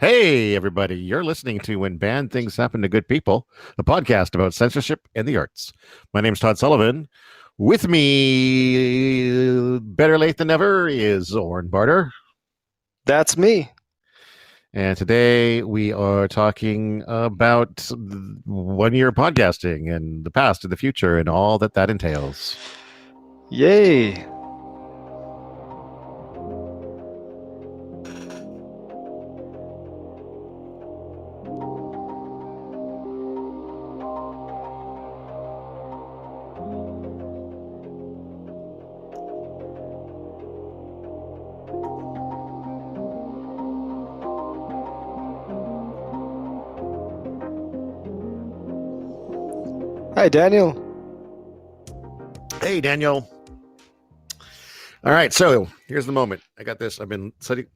Hey, everybody, you're listening to When Bad Things Happen to Good People, a podcast about censorship and the arts. My name's Todd Sullivan. With me, better late than never, is Oren Barter. That's me. And today we are talking about 1 year podcasting and the past and the future and all that entails. Yay. Hi, Daniel. Hey, Daniel. All right, so here's the moment. I got this. I've been studying.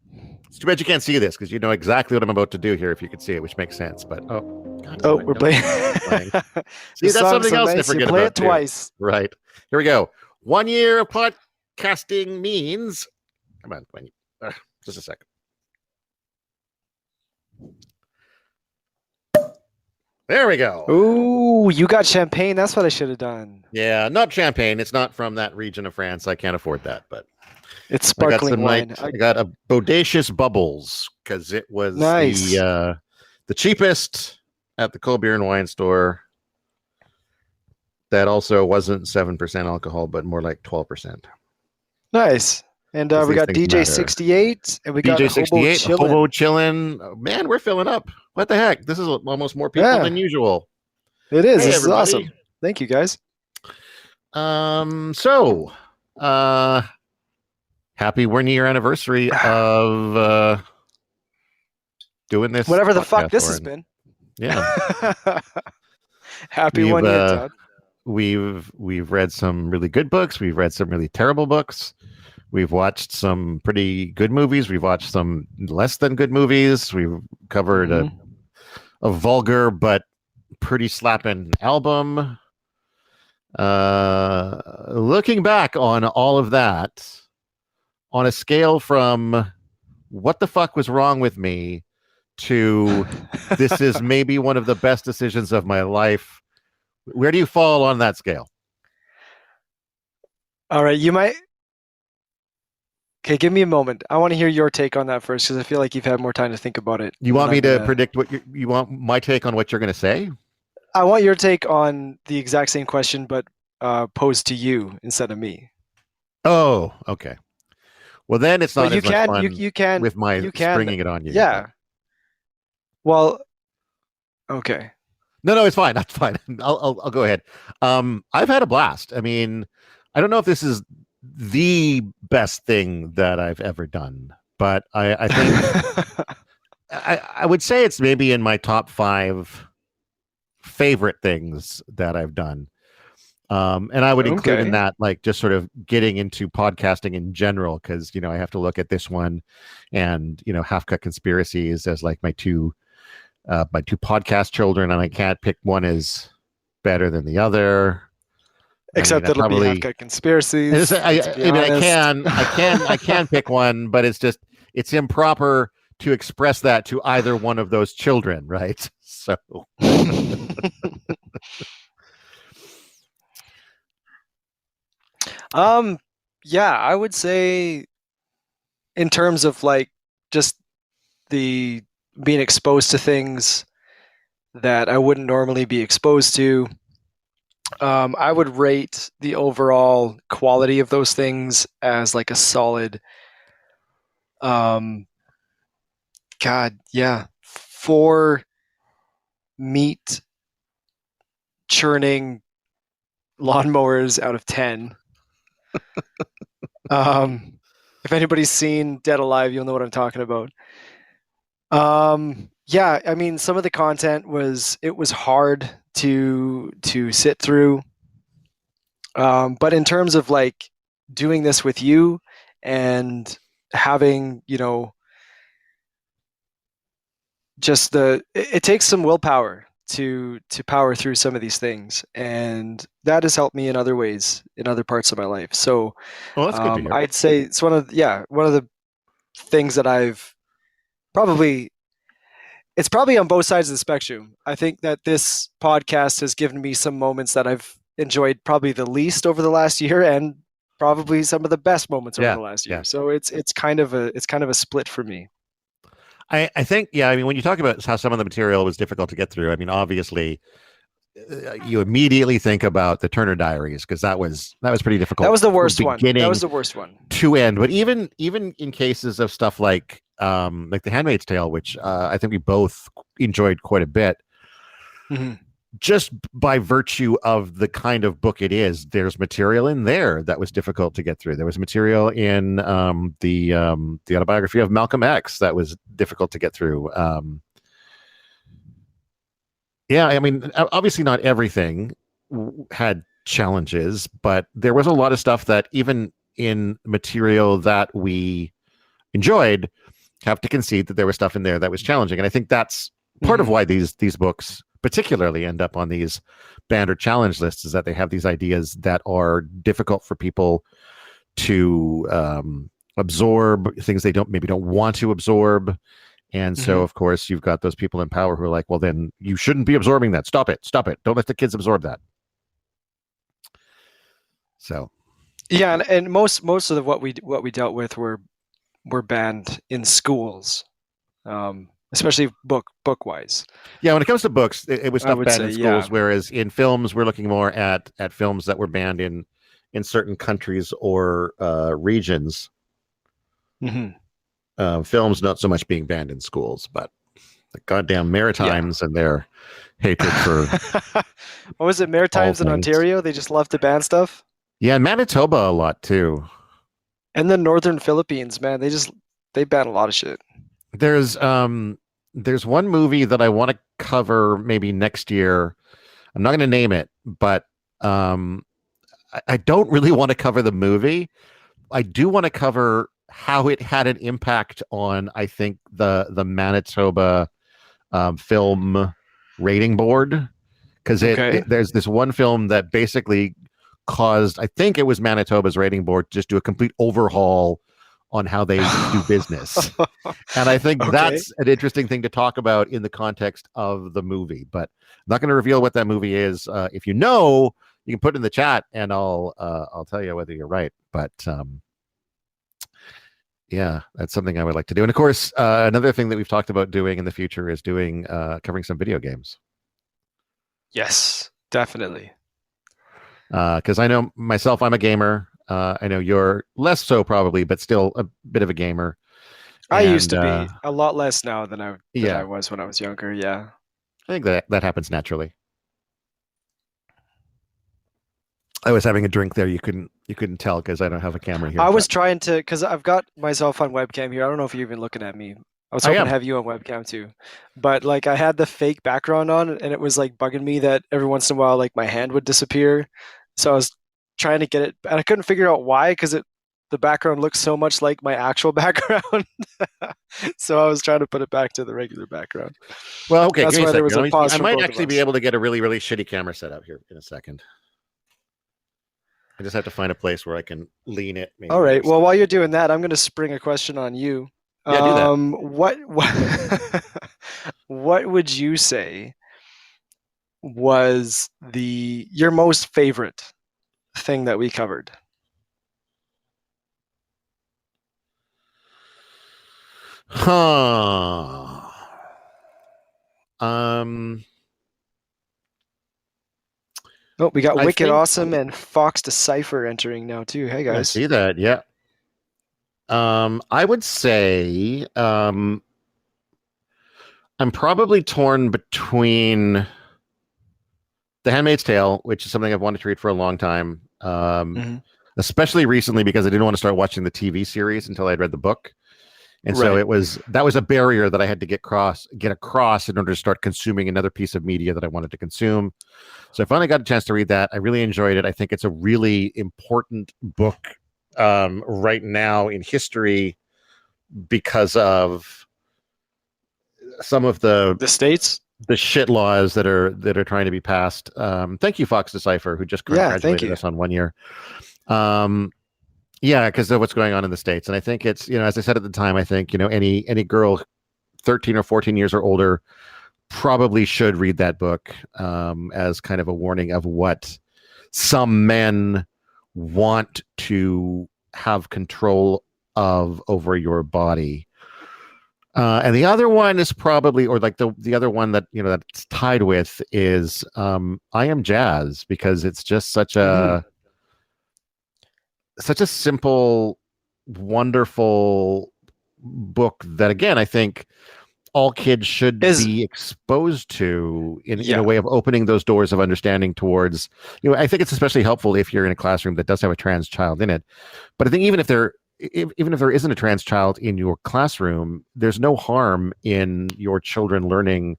It's too bad you can't see this because you know exactly what I'm about to do here if you could see it, which makes sense. But we're playing. See, that's something else to forget you play about. it twice. Too. Right. Here we go. 1 year of podcasting means. Come on, just a second. There we go. Ooh, you got champagne. That's what I should have done. Yeah, not champagne. It's not from that region of France. I can't afford that, but it's sparkling wine. I got a Bodacious Bubbles because it was nice. the cheapest at the Cold Beer and Wine store. That also wasn't 7% alcohol, but more like 12%. Nice. And we got DJ 68, and we got DJ 68, Hobo Chillin'. Man, we're filling up. What the heck? This is almost more people than usual. It is. Hey, this everybody. is awesome. Thank you, guys. Happy 1 year anniversary of doing this. Whatever the fuck this has been. Yeah. Happy 1 year, Todd. We've read some really good books. We've read some really terrible books. We've watched some pretty good movies. We've watched some less than good movies. We've covered a vulgar but pretty slapping album. Looking back on all of that, on a scale from what the fuck was wrong with me to this is maybe one of the best decisions of my life, where do you fall on that scale? All right, you might. Okay, give me a moment. I want to hear your take on that first because I feel like you've had more time to think about it. You want me to predict what you want my take on what you're going to say? I want your take on the exact same question, but posed to you instead of me. Oh, okay. Well, then it's not you as much can, fun you can, with my springing it on you. Yeah. But. Well, okay. No, it's fine. That's fine. I'll go ahead. I've had a blast. I mean, I don't know if this is the best thing that I've ever done, but I think I would say it's maybe in my top 5 favorite things that I've done. And I would include in that, like, just sort of getting into podcasting in general, because, I have to look at this one and, Half Cut Conspiracies as like my two podcast children, and I can't pick one as better than the other. Except it'll be Half Cut Conspiracies. I can pick one, but it's improper to express that to either one of those children, right? So yeah, I would say in terms of like just the being exposed to things that I wouldn't normally be exposed to, I would rate the overall quality of those things as like a solid 4 meat churning lawnmowers out of 10. If anybody's seen Dead Alive, you'll know what I'm talking about. Yeah, I mean, some of the content was hard to sit through. But in terms of like doing this with you and having, just it takes some willpower to power through some of these things, and that has helped me in other ways in other parts of my life. So that's good to hear. I'd say it's one of the things that I've probably it's probably on both sides of the spectrum. I think that this podcast has given me some moments that I've enjoyed probably the least over the last year, and probably some of the best moments over Yeah, the last year. yeah. So it's kind of a split for me. I think, yeah, I mean, when you talk about how some of the material was difficult to get through, I mean, obviously, you immediately think about the Turner Diaries because that was pretty That difficult was the from worst one. That was beginning the worst one. to end. But even in cases of stuff like The Handmaid's Tale, which I think we both enjoyed quite a bit, Mhm. just by virtue of the kind of book it is, there's material in there that was difficult to get through. There was material in the autobiography of Malcolm X that was difficult to get through. Yeah, I mean, obviously not everything had challenges, but there was a lot of stuff that even in material that we enjoyed, have to concede that there was stuff in there that was challenging. And I think that's part of Mhm. why these books particularly end up on these banned or challenge lists, is that they have these ideas that are difficult for people to absorb, things they don't want to absorb. And so, Mhm. of course, you've got those people in power who are like, well, then you shouldn't be absorbing that. Stop it. Stop it. Don't let the kids absorb that. So, Yeah, and most of what we dealt with were banned in schools, especially book wise. yeah, when it comes to books, it was I stuff would banned say, in yeah. schools, whereas in films, we're looking more at films that were banned in certain countries or regions. Hmm. Films not so much being banned in schools, but the goddamn Yeah. Maritimes and their hatred for What was it, all Maritimes in things. Ontario? They just love to ban stuff. Yeah, and Manitoba a lot too. And the northern Philippines, man, they ban a lot of shit. There's um there's one movie that I want to cover maybe next year. I'm not going to name it, but um I don't really want to cover the movie. I do want to cover how it had an impact on, I think, the Manitoba film rating board, because Okay. there's this one film that basically caused, I think it was Manitoba's rating board, just do a complete overhaul on how they do business. And I think Okay. that's an interesting thing to talk about in the context of the movie. But I'm not going to reveal what that movie is. If you know, you can put it in the chat, and I'll tell you whether you're right. But yeah, that's something I would like to do. And of course, another thing that we've talked about doing in the future is doing covering some video games. Yes, definitely. Because I know myself, I'm a gamer. I know you're less so probably, but still a bit of a gamer. I used And to be a lot less now than I yeah, was when I was younger. Yeah. I think that happens naturally. I was having a drink there. You couldn't tell because I don't have a camera here, I was but trying to, because I've got myself on webcam here. I don't know if you're even looking at me. I was I hoping to am. have you on webcam too. But like I had the fake background on and it was like bugging me that every once in a while like my hand would disappear. So I was trying to get it and I couldn't figure out why because it the background looks so much like my actual background. So I was trying to put it back to the regular background. Well, okay. Give That's me a why there second. was Let a me see. pause I from might both of actually be us. able to get a really, really shitty camera set up here in a second. I just have to find a place where I can lean it. All Maybe. right. Well, while you're doing that, I'm going to spring a question on you. Yeah, do that. What what would you say was the your most favorite thing that we covered? Huh. Um, Oh, we got I Wicked think Awesome and Fox Decipher entering now too. Hey I guys. see that. Yeah. I would say I'm probably torn between The Handmaid's Tale, which is something I've wanted to read for a long time, Hmm. especially recently because I didn't want to start watching the TV series until I'd read the book. And so Right. that was a barrier that I had to get across in order to start consuming another piece of media that I wanted to consume. So I finally got a chance to read that. I really enjoyed it. I think it's a really important book right now in history because of some of The States? the shit laws that are trying to be passed. Thank you, Fox Decipher, who just Yeah, thank congratulated you. us on 1 year. Um, yeah, because of what's going on in the States. And I think it's, as I said at the time, I think, any girl 13 or 14 years or older probably should read that book as kind of a warning of what some men want to have control of over your body. And the other one is probably, or like the other one that that's tied with is I Am Jazz, because it's just such a simple, wonderful book that, again, I think all kids should Is be exposed to in a Yeah. way of opening those doors of understanding towards, I think it's especially helpful if you're in a classroom that does have a trans child in it. But I think even if there isn't a trans child in your classroom, there's no harm in your children learning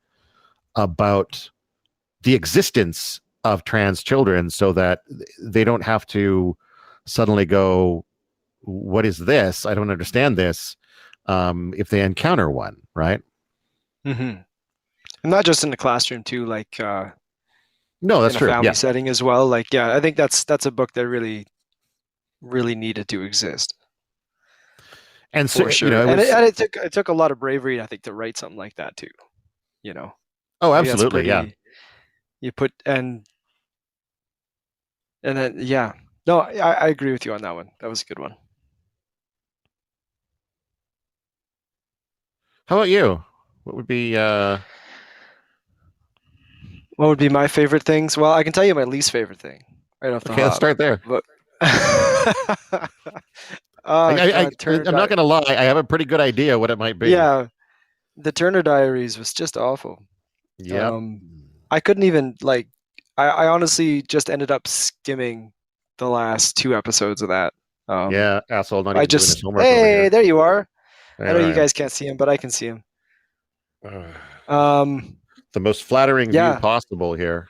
about the existence of trans children, so that they don't have to suddenly go, what is this? I don't understand this. If they encounter one, right? hmm And not just in the classroom too, like No, that's in a true. Yeah. family setting as well. Like, yeah, I think that's a book that really needed to exist And so, for sure. it And was, it took a lot of bravery, I think, to write something like that too. You know, oh, I think that's absolutely. Yeah. pretty. You put and then yeah, no, I agree with you on that one. That was a good one. How about you? What would be, What would be my favorite things? Well, I can tell you my least favorite thing right off the okay, let's hop. start there. But oh God, Turner I'm not Di going to lie. I have a pretty good idea what it might be. Yeah, the Turner Diaries was just awful. Yep. Um, I couldn't even like. I honestly just ended up skimming the last two episodes of that. Um, Yeah. Asshole, not I even doing his just homework over Hey, here. there you are. I know There you I am. guys can't see him, but I can see him. Ugh. Um, The most flattering view yeah. possible here.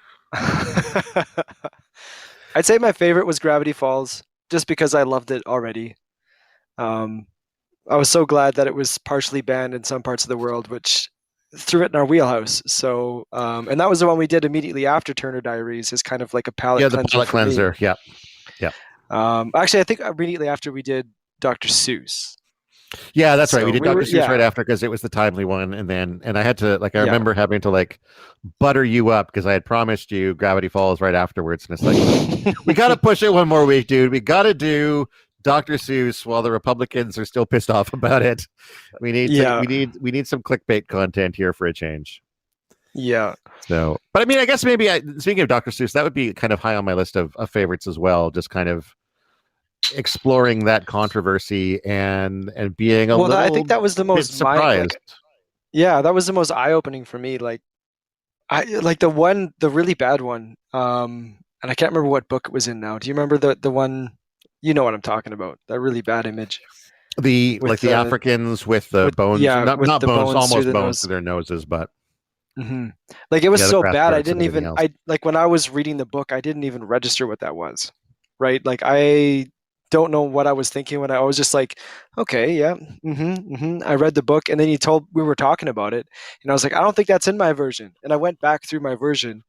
I'd say my favorite was Gravity Falls, just because I loved it already. Um, I was so glad that it was partially banned in some parts of the world, which threw it in our wheelhouse. So, and that was the one we did immediately after Turner Diaries, is kind of like a palate Yeah, the cleanser palate for me. cleanser. Yep. Yep. Actually, I think immediately after we did Dr. Seuss. Yeah, that's right. We So did we were, Dr. Seuss right yeah, after because it was the timely one, and I had to, like, I yeah. remember having to, like, butter you up because I had promised you Gravity Falls right afterwards, and it's like, we got to push it one more week, dude. We got to do Dr. Seuss while the Republicans are still pissed off about it. Yeah, We need some clickbait content here for a change. yeah. So, but I mean, I guess maybe speaking of Dr. Seuss, that would be kind of high on my list of favorites as well. Just kind of exploring that controversy and being a Well, I little think that was the bit most surprised. yeah, that was the most eye-opening for me. Like, I like the really bad one. And I can't remember what book it was in now. Do you remember the one? You know what I'm talking about? That really bad image The like with the Africans with the bones, with not the bones, bones through almost the bones nose. to their noses, but hmm Like it was yeah, the so grass bad. skirts and everything else. I like when I was reading the book, I didn't even register what that was. Right? Like I don't know what I was thinking when I was just like, okay, yeah, I read the book, and then we were talking about it, and I was like, I don't think that's in my version. And I went back through my version,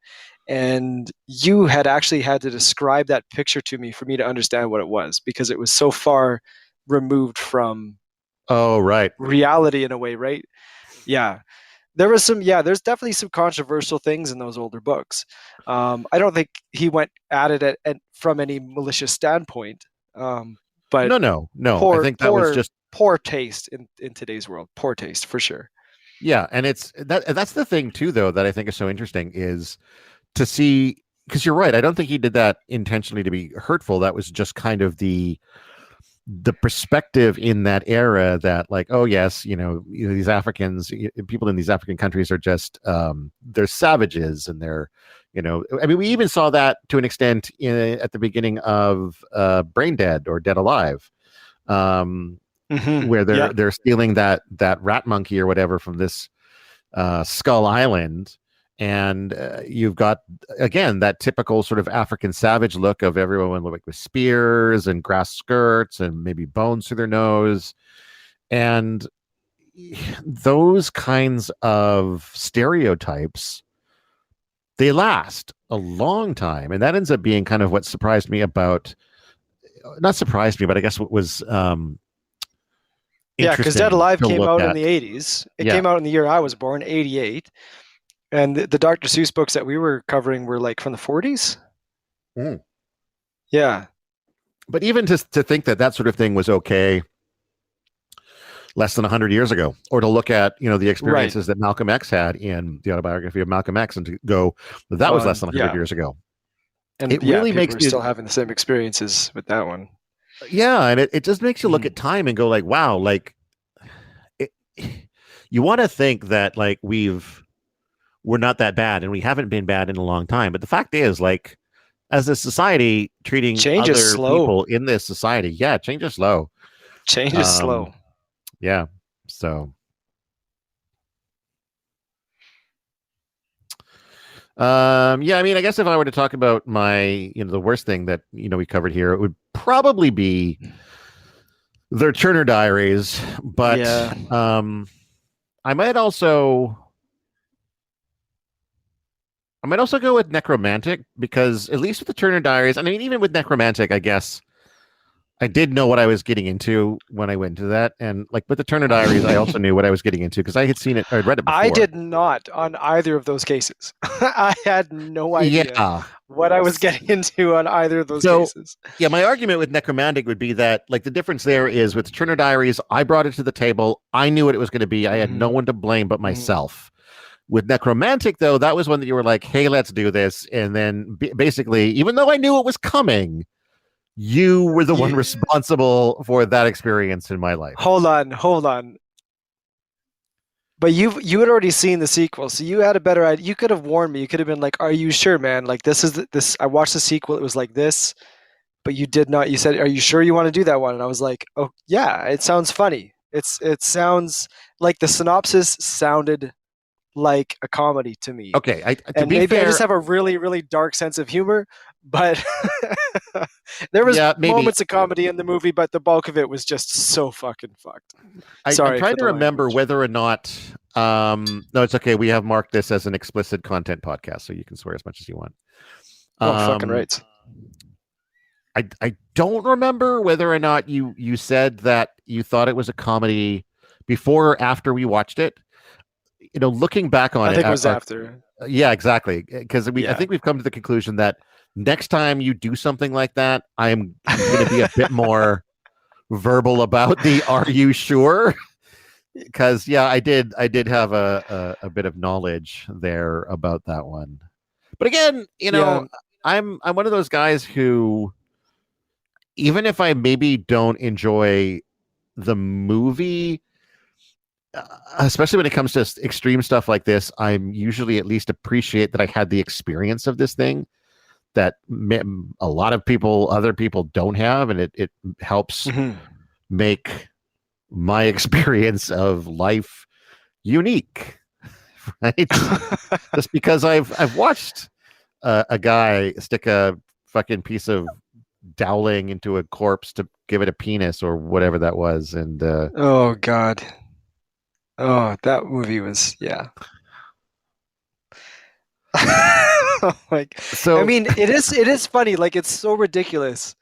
and you had actually had to describe that picture to me for me to understand what it was, because it was so far removed from Oh, right. reality in a way, right? Yeah. There's definitely some controversial things in those older books. I don't think he went at it from any malicious standpoint, but No. I think that was just poor taste in today's world. Poor taste for sure. yeah, and that's the thing too, though, that I think is so interesting is to see, because you're right. I don't think he did that intentionally to be hurtful. That was just kind of the perspective in that era that, like, oh yes, these Africans, people in these African countries are just they're savages, and they're, I mean, we even saw that to an extent at the beginning of Brain Dead or Dead Alive, where Yeah. they're stealing that rat monkey or whatever from this Skull Island. And you've got, again, that typical sort of African savage look of everyone with spears and grass skirts and maybe bones through their nose. And those kinds of stereotypes, they last a long time. And that ends up being kind of what surprised me about, not surprised me, but I guess what was Yeah, because Dead interesting Alive to came look out in at. the 80s. It Yeah. came out in the year I was born, 88. And the Dr. Seuss books that we were covering were like from the 40s. Mm. Yeah, But even to think that that sort of thing was okay less than 100 years ago, or to look at, the right. experiences that Malcolm X had in the autobiography of Malcolm X and to go, that was Well, less and than 100 yeah, years ago. and It yeah, really people makes are you, still having the same experiences with that one. yeah. And it just makes you look Mhm. at time and go like, wow, like it, you want to think that like we're not that bad and we haven't been bad in a long time. But the fact is, like, as a society treating Change is other slow. people in this society, yeah, change is slow. Change is Um, slow. yeah. So, yeah, I mean, I guess if I were to talk about the worst thing that, we covered here, it would probably be their Turner Diaries. But, Yeah. I might also, I might also go with Necromantic because at least with the Turner Diaries, I mean, even with Necromantic, I guess I did know what I was getting into when I went into that, and like with the Turner Diaries, I also knew what I was getting into because I had seen it, I'd read it I before. did not on either of those cases. I had no idea Yeah. what I was getting into on either of those So, cases. yeah, my argument with Necromantic would be that like the difference there is with Turner Diaries, I brought it to the table. I knew what it was going to be. I had no Hmm. one to blame but Hmm. myself. With Necromantic, though, that was one that you were like, "Hey, let's do this," and then basically, even though I knew it was coming, you were the one You, responsible for that experience in my life. hold on. But you had already seen the sequel, so you had a better idea. You could have warned me. You could have been like, "Are you sure, man? Like this. I watched the sequel. It was like this." But you did not. You said, "Are you sure you want to do that one?" And I was like, "Oh yeah, it sounds funny. It sounds like the synopsis sounded like a comedy to me, Okay, to and be maybe I just fair, have a really dark sense of humor." But there was yeah, maybe moments of comedy in the movie, but the bulk of it was just so fucking fucked. I'm Sorry trying for to the remember language. whether or not. No, it's okay. We have marked this as an explicit content podcast, so you can swear as much as you want. Oh, fucking Um, right. I don't remember whether or not you said that you thought it was a comedy before or after we watched it. Looking back on I it, think it was after. yeah, exactly. Because I Yeah. think we've come to the conclusion that next time you do something like that, I'm going to be a bit more verbal about the "Are you sure?" Because yeah, I did have a bit of knowledge there about that one. But again, Yeah. I'm one of those guys who, even if I maybe don't enjoy the movie, especially when it comes to extreme stuff like this, I'm usually at least appreciate that I had the experience of this thing that a lot of other people don't have, and it helps Mhm. make my experience of life unique, right? Just because I've watched a guy stick a fucking piece of dowling into a corpse to give it a penis or whatever that was, and Oh God. Oh, that movie was yeah. Like, I so mean, it is funny. Like, it's so ridiculous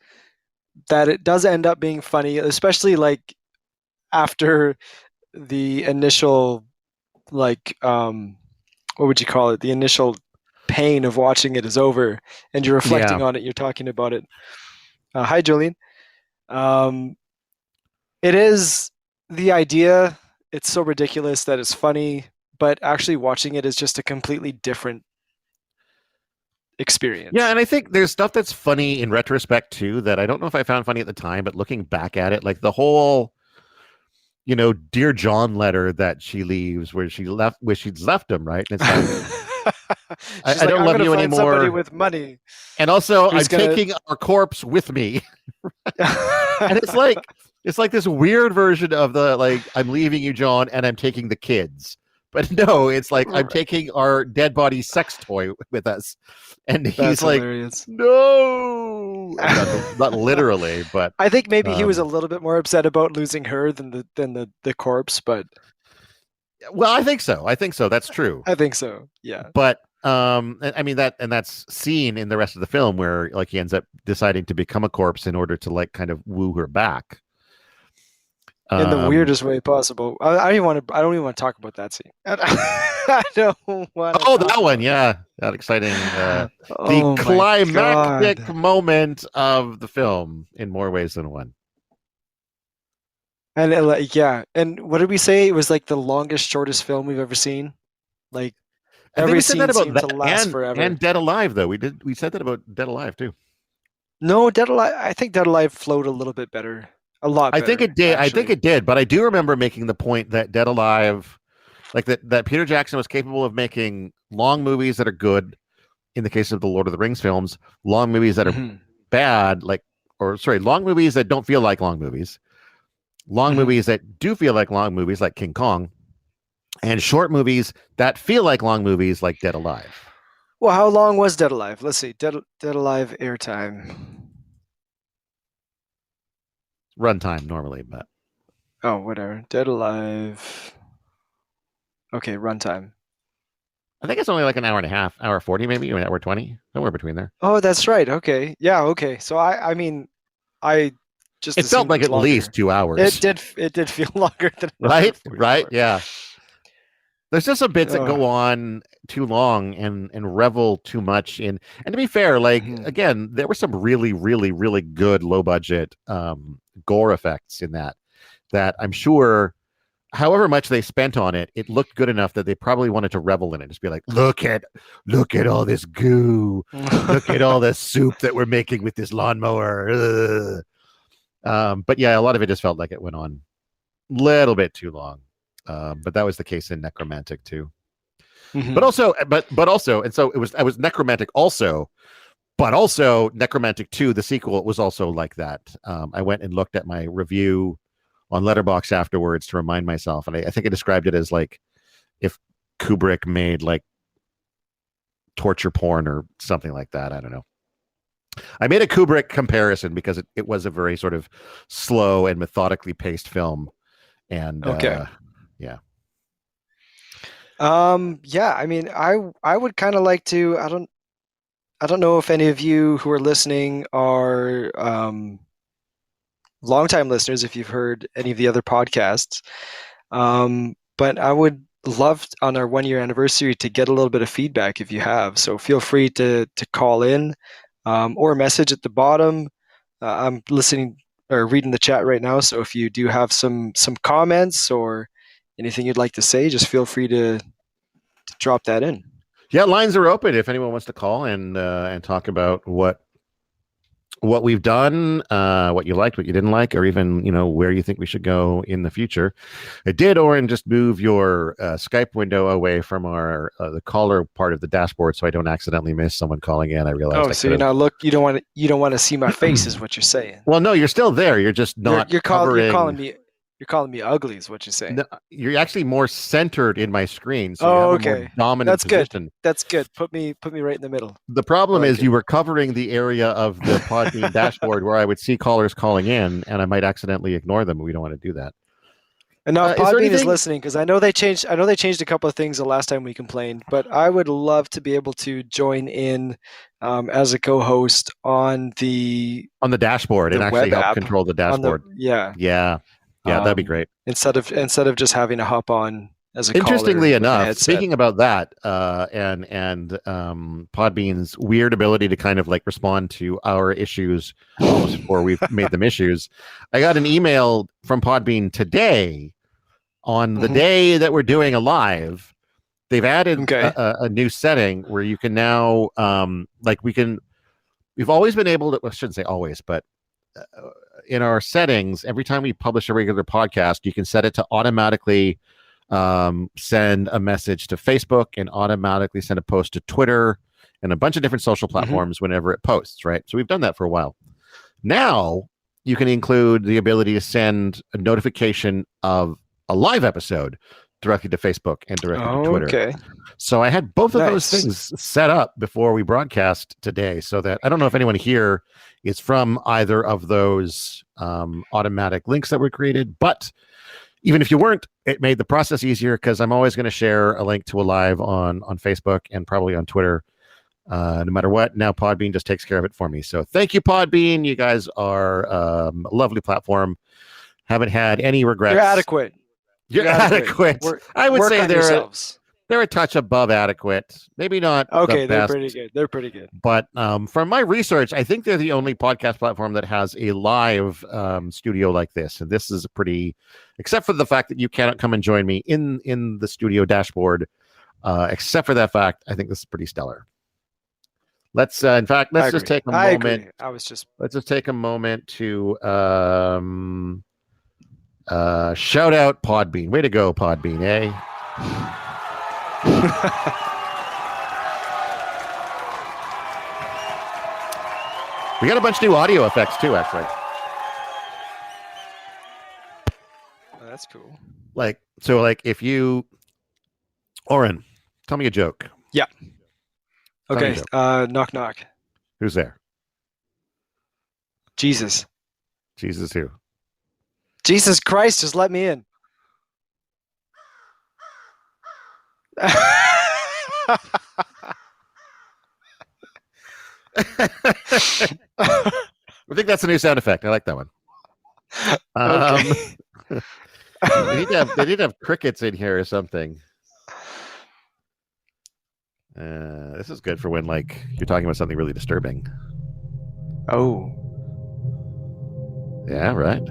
that it does end up being funny, especially like after the initial like what would you call it? The initial pain of watching it is over, and you're yeah. reflecting on it. You're talking about it. Hi, Jolene. Um, it is the idea. It's so ridiculous that it's funny, but actually watching it is just a completely different Yeah, experience. and I think there's stuff that's funny in retrospect too that I don't know if I found funny at the time, but looking back at it, like the whole, Dear John letter that she leaves where she's left him, right? And it's like, She's I like, don't I'm love gonna you find somebody anymore. with money And also who's I'm gonna. taking our corpse with me. And it's like this weird version of the like, I'm leaving you, John, and I'm taking the kids. But no, it's like I'm taking our dead body sex toy with us. And That's he's like, hilarious. no. I mean, not literally, but I think maybe he was a um, little bit more upset about losing her than the corpse, but well, I think so. I think so. That's true. I think so. Yeah. But I mean that's seen in the rest of the film where like he ends up deciding to become a corpse in order to like kind of woo her back. In the Um, weirdest way possible. I don't even want to. I don't even want to talk about that scene. I don't want to oh, talk that one, about yeah, that exciting, the Oh my climactic God. moment of the film in more ways than one. And like, yeah. And what did we say? It was like the longest, shortest film we've ever seen. Like I think every we said that scene about seemed that to last forever. and Dead Alive though. We said that about Dead Alive too. No, Dead Alive. I think Dead Alive flowed a little bit better, a lot I think better, it did. I think actually. it did, but I do remember making the point that Dead Alive, like that Peter Jackson was capable of making long movies that are good in the case of the Lord of the Rings films, long movies that are Hmm. bad, like or sorry, long movies that don't feel like long movies, long Hmm. movies that do feel like long movies like King Kong, and short movies that feel like long movies like Dead Alive. Well, how long was Dead Alive? Let's see. Dead Alive airtime. Runtime normally, but Oh, whatever. Dead Alive. Okay, runtime. I think it's only like an hour and a half, hour 40 maybe, or hour 20, somewhere between there. Oh, that's right. Okay. Yeah, okay. So I mean, I just It felt assumed it like was at least longer. 2 hours, It did feel longer than an hour right? Right? 44. Yeah. There's just some bits that Oh. go on too long and revel too much in. And to be fair, like Mhm. again, there were some really, really, really good low budget gore effects in that I'm sure however much they spent on it, it looked good enough that they probably wanted to revel in it. Just be like, look at all this goo. Look at all this soup that we're making with this lawnmower. But yeah, a lot of it just felt like it went on a little bit too long. But that was the case in Necromantic too. Mhm. But also, and so I was Necromantic also, but also Necromantic 2, the sequel, was also like that. I went and looked at my review on Letterboxd afterwards to remind myself, and I think I described it as like if Kubrick made like torture porn or something like that. I don't know. I made a Kubrick comparison because it was a very sort of slow and methodically paced film, and Okay. yeah. Yeah, I mean, I would kind of like to, I don't know if any of you who are listening are longtime listeners, if you've heard any of the other podcasts. But I would love on our 1 year anniversary to get a little bit of feedback if you have. So feel free to call in or message at the bottom. I'm listening or reading the chat right now. So if you do have some comments or anything you'd like to say, just feel free to drop that in. Yeah, lines are open if anyone wants to call and talk about what we've done, what you liked, what you didn't like, or even where you think we should go in the future. I did, Oren, just move your Skype window away from our the caller part of the dashboard so I don't accidentally miss someone calling in. I realized Oh, I so could you're have. not you don't want to see my face, is what you're saying. Well, no, you're still there. You're just not covering. You're calling me ugly, is what you're saying. No, you're actually more centered in my screen, so you Oh, have a more okay. dominant That's good. position. That's good. Put me right in the middle. The I problem like is it. you were covering the area of the Podbean dashboard where I would see callers calling in, and I might accidentally ignore them. We don't want to do that. And now if Is there Podbean is anything? listening, because I know they changed a couple of things the last time we complained, but I would love to be able to join in as a co-host on On the dashboard and the actually web help app control the on the dashboard. yeah. Yeah. Yeah, that'd be great. Instead of just having to hop on as a Interestingly caller with a enough, headset. speaking about that, and Podbean's weird ability to kind of like respond to our issues almost before we've made them issues, I got an email from Podbean today on the Hmm. day that we're doing a live. They've added Okay. a new setting where you can now we've always been able to, well, I shouldn't say always, but uh, in our settings, every time we publish a regular podcast, you can set it to automatically send a message to Facebook and automatically send a post to Twitter and a bunch of different social Hmm. platforms whenever it posts, right? So we've done that for a while. Now you can include the ability to send a notification of a live episode directly to Facebook and directly to Twitter. Okay. So I had both of those Nice. things set up before we broadcast today, so that I don't know if anyone here is from either of those automatic links that were created, but even if you weren't, it made the process easier because I'm always going to share a link to a live on Facebook and probably on Twitter. No matter what, now Podbean just takes care of it for me. So thank you, Podbean. You guys are a lovely platform. Haven't had any regrets. You're adequate. You're adequate. I would say they're a touch above adequate. Maybe not okay, the best. They're pretty good. But from my research, I think they're the only podcast platform that has a live studio like this. And this is a pretty, except for the fact that you cannot come and join me in the studio dashboard. Except for that fact, I think this is pretty stellar. Let's just take a moment. Let's just take a moment to shout out Podbean. Way to go, Podbean, eh? We got a bunch of new audio effects too, actually. Oh, that's cool. Like if you, Oren, tell me a joke. Yeah. Okay. Knock knock. Who's there? Jesus. Jesus who? Jesus Christ, just let me in. I think that's a new sound effect. I like that one. Okay. They need to have crickets in here or something. This is good for when you're talking about something really disturbing. Oh. Yeah, right.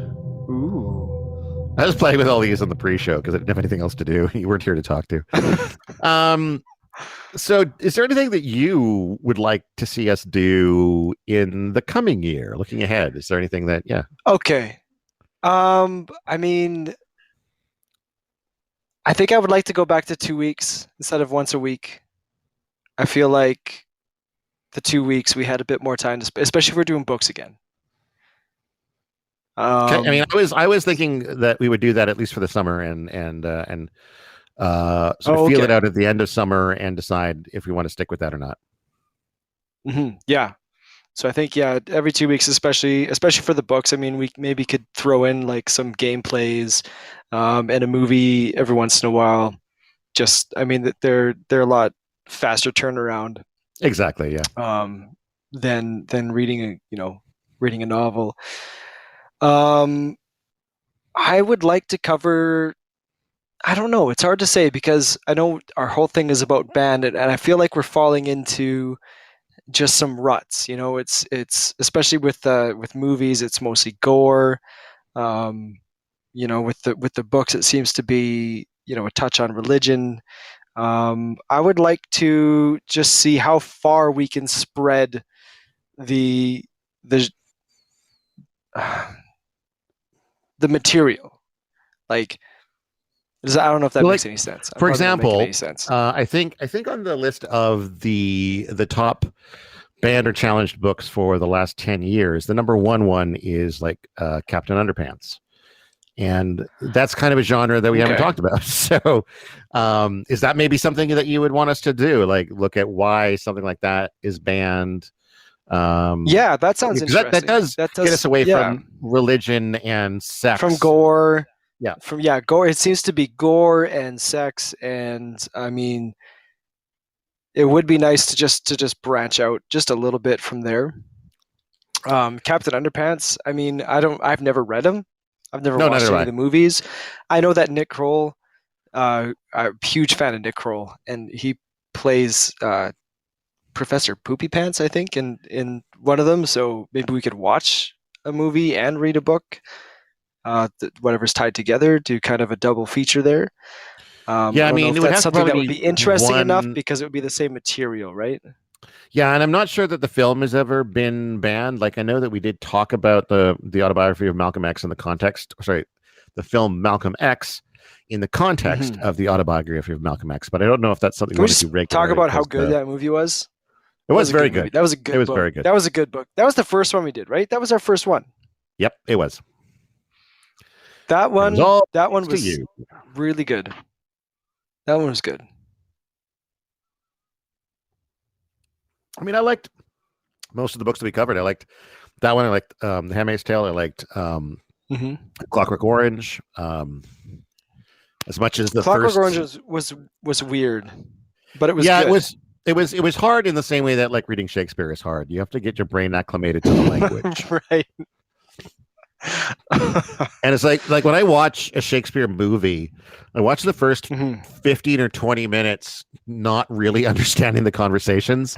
Ooh. I was playing with all these on the pre-show because I didn't have anything else to do. You weren't here to talk to. So is there anything that you would like to see us do in the coming year, looking ahead? Is there anything that, Okay. I mean, I think I would like to go back to 2 weeks instead of once a week. I feel like the 2 weeks we had a bit more time to especially if we're doing books again. Okay. I mean, I was thinking that we would do that at least for the summer and sort of feel it out at the end of summer and decide if we want to stick with that or not. Mm-hmm. Yeah. So I think every 2 weeks, especially for the books. I mean, we maybe could throw in some gameplays, and a movie every once in a while. Just, I mean, that they're a lot faster turnaround. Exactly. Yeah. Than reading a novel. I would like to cover. I don't know. It's hard to say because I know our whole thing is about band, and I feel like we're falling into just some ruts. It's especially with movies, it's mostly gore. With the books, it seems to be a touch on religion. I would like to just see how far we can spread the material. I don't know if that makes any sense. For example, any sense. I think on the list of the top banned or challenged books for the last 10 years, the number one is Captain Underpants. And that's kind of a genre that we haven't talked about. So is that maybe something that you would want us to do? Look at why something like that is banned? That sounds interesting. That does get us away from religion and sex. From gore. Yeah. Gore. It seems to be gore and sex. And I mean, it would be nice to just branch out just a little bit from there. Captain Underpants. I mean, I've never read him. I've never watched any of the movies. I know that Nick Kroll, I'm a huge fan of Nick Kroll, and he plays Professor Poopy Pants, I think, in one of them. So maybe we could watch a movie and read a book, whatever's tied together, do kind of a double feature there. I mean, that's something that would be interesting enough because it would be the same material, right? Yeah, and I'm not sure that the film has ever been banned. I know that we did talk about the autobiography of Malcolm X in the context. Sorry, the film Malcolm X in the context of the autobiography of Malcolm X. But I don't know if that's something we want to do regularly. Talk about how good that movie was. It was very good. That was a good book. It was very good. That was a good book. That was the first one we did, right? That was our first one. Yep, it was. That one was really good. That one was good. I mean, I liked most of the books that we covered. I liked that one. I liked The Handmaid's Tale. I liked Clockwork Orange. As much as the Clockwork Orange was weird, but it was good. It was hard in the same way that reading Shakespeare is hard. You have to get your brain acclimated to the language. Right. And it's like when I watch a Shakespeare movie, I watch the first Mhm. 15 or 20 minutes not really understanding the conversations,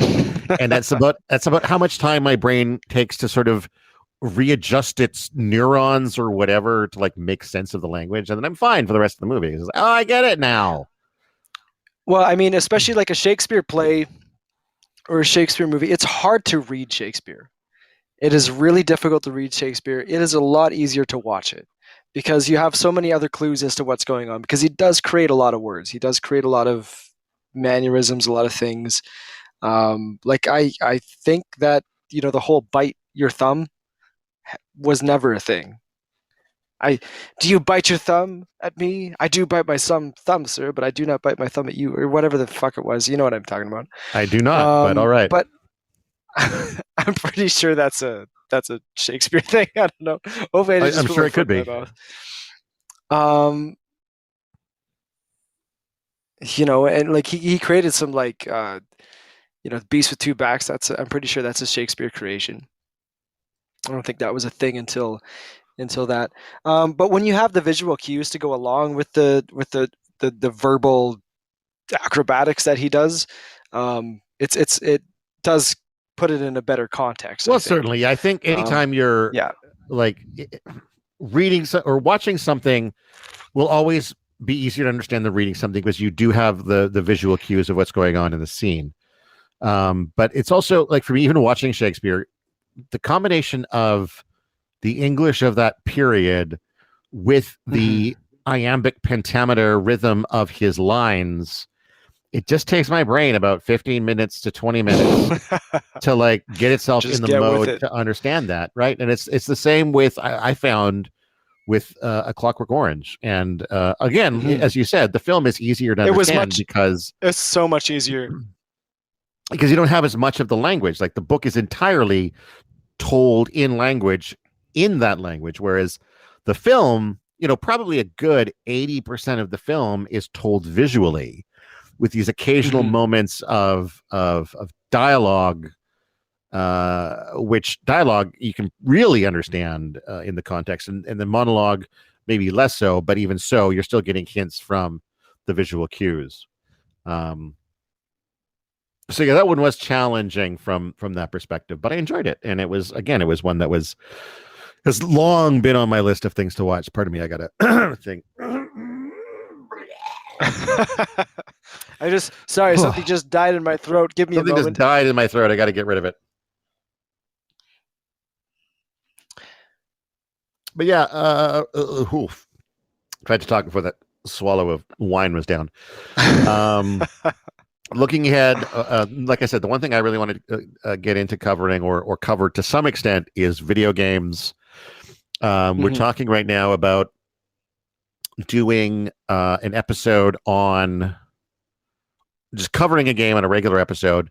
and that's about how much time my brain takes to sort of readjust its neurons or whatever to like make sense of the language, and then I'm fine for the rest of the movie. It's like, oh, I get it now. Well, I mean, especially like a Shakespeare play or a Shakespeare movie, it's hard to read Shakespeare. It is really difficult to read Shakespeare. It is a lot easier to watch it because you have so many other clues as to what's going on because he does create a lot of words. He does create a lot of mannerisms, a lot of things. Like I think that, the whole bite your thumb was never a thing. I Do you bite your thumb at me? I do bite my thumb, sir, but I do not bite my thumb at you, or whatever the fuck it was. You know what I'm talking about. I do not, but all right. But I'm pretty sure that's a Shakespeare thing. I don't know. Hopefully, I didn't just I'm put sure my it could foot in my be. mouth. Um, and like he created some like beast with two backs. I'm pretty sure that's a Shakespeare creation. I don't think that was a thing until that. But when you have the visual cues to go along with the verbal acrobatics that he does, it does put it in a better context, I Well, think. certainly. I think anytime you're Yeah. like reading or watching something will always be easier to understand than reading something because you do have the visual cues of what's going on in the scene. But it's also like for me, even watching Shakespeare, the combination of the English of that period with Mhm. the iambic pentameter rhythm of his lines, it just takes my brain about 15 minutes to 20 minutes to like get itself in Just the get with mode it. to understand that, right? And it's the same with I found with A Clockwork Orange, and again, Mhm. as you said, the film is easier to It was understand much. because It's so much easier. you don't have as much of the language. Like the book is entirely told in language in that language, whereas the film, probably a good 80% of the film is told visually with these occasional Mhm. moments of dialogue, which dialogue you can really understand in the context, and the monologue maybe less so, but even so, you're still getting hints from the visual cues. Um, so yeah, that one was challenging from that perspective, but I enjoyed it, and it was one that has long been on my list of things to watch. Pardon me, I gotta think. Sorry, something just died in my throat. Give me a Something just moment. died in my throat. I got to get rid of it. But yeah, oof. Tried to talk before that swallow of wine was down. Um, Looking ahead, like I said, the one thing I really want to get into covering or cover to some extent is video games. We're Mhm. talking right now about doing an episode on just covering a game on a regular episode.